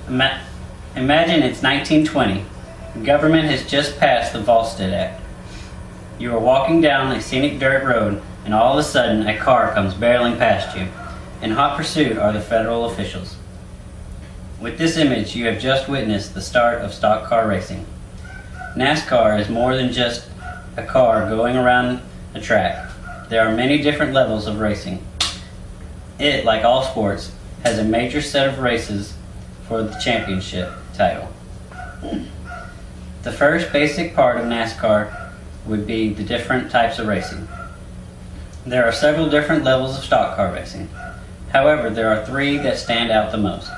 Imagine it's 1920. The government has just passed the Volstead Act. You are walking down a scenic dirt road, and all of a sudden a car comes barreling past you. In hot pursuit are the federal officials. With this image, you have just witnessed the start of stock car racing. NASCAR is more than just a car going around a track. There are many different levels of racing. It, like all sports, has a major set of races for the championship title. The first basic part of NASCAR would be the different types of racing. There are several different levels of stock car racing. However, there are three that stand out the most.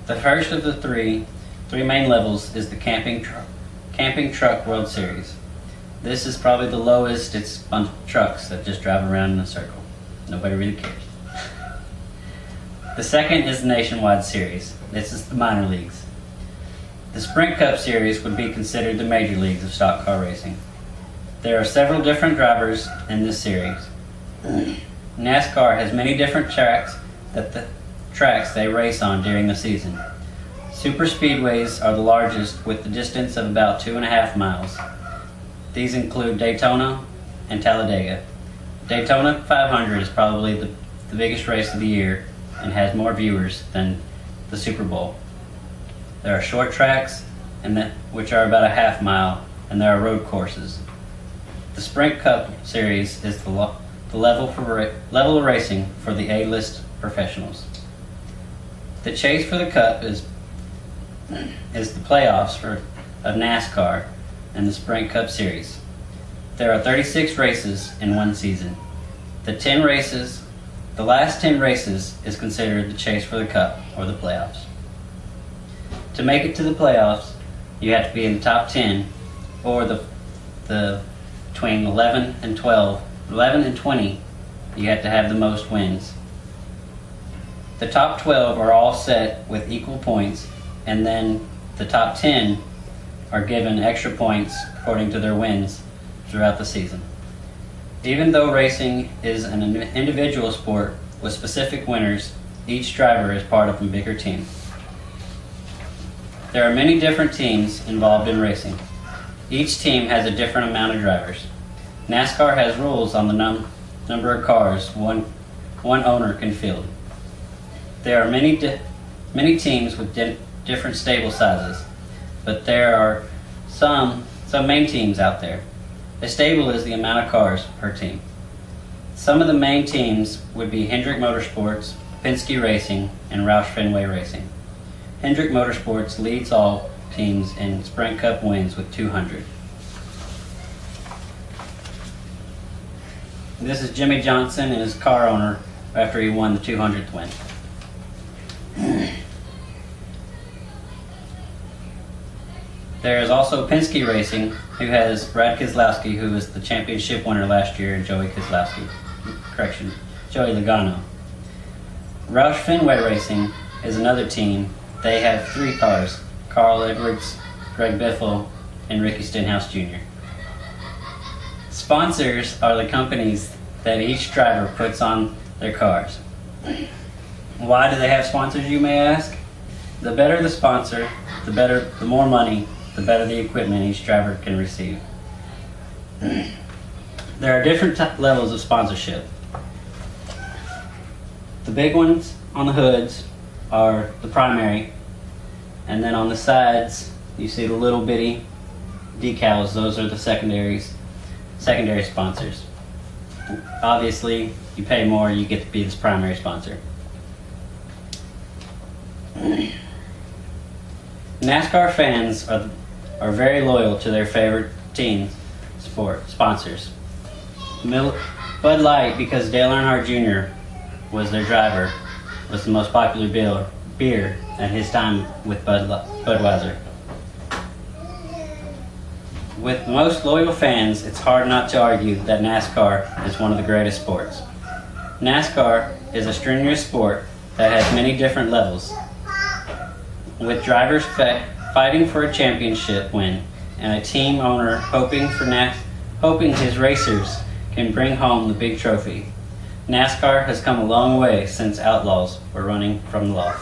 The first of the three main levels is the Camping Truck World Series. This is probably the lowest. It's a bunch of trucks that just drive around in a circle. Nobody really cares. The second is the Nationwide Series. This is the minor leagues. The Sprint Cup Series would be considered the major leagues of stock car racing. There are several different drivers in this series. NASCAR has many different tracks they race on during the season. Super speedways are the largest, with the distance of about 2.5 miles. These include Daytona and Talladega. Daytona 500 is probably the biggest race of the year and has more viewers than the Super Bowl. There are short tracks, which are about 1/2 mile, and there are road courses. The Sprint Cup Series is the level of racing for the A-list professionals. The chase for the Cup is the playoffs of NASCAR and the Sprint Cup Series. There are 36 races in one season. The last 10 races is considered the chase for the Cup or the playoffs. To make it to the playoffs, you have to be in the top 10 or between 11 and 20, you have to have the most wins. The top 12 are all set with equal points, and then the top 10 are given extra points according to their wins throughout the season. Even though racing is an individual sport with specific winners, each driver is part of a bigger team. There are many different teams involved in racing. Each team has a different amount of drivers. NASCAR has rules on the number of cars one owner can field. There are many teams with different stable sizes, but there are some main teams out there. A stable is the amount of cars per team. Some of the main teams would be Hendrick Motorsports, Penske Racing, and Roush Fenway Racing. Hendrick Motorsports leads all teams in Sprint Cup wins with 200. This is Jimmy Johnson and his car owner after he won the 200th win. There is also Penske Racing, who has Brad Keselowski, who was the championship winner last year, and Joey Logano. Roush Fenway Racing is another team. They have 3 cars: Carl Edwards, Greg Biffle, and Ricky Stenhouse Jr. Sponsors are the companies that each driver puts on their cars. Why do they have sponsors, you may ask? The better the sponsor, the more money, the better the equipment each driver can receive. There are different levels of sponsorship. The big ones on the hoods are the primary, and then on the sides you see the little bitty decals. Those are the secondary sponsors. Obviously, you pay more, you get to be this primary sponsor. NASCAR fans are very loyal to their favorite team sponsors. Bud Light, because Dale Earnhardt Jr. was their driver, was the most popular beer at his time with Budweiser. With most loyal fans, it's hard not to argue that NASCAR is one of the greatest sports. NASCAR is a strenuous sport that has many different levels, with drivers fighting for a championship win and a team owner hoping his racers can bring home the big trophy. NASCAR has come a long way since outlaws were running from the law.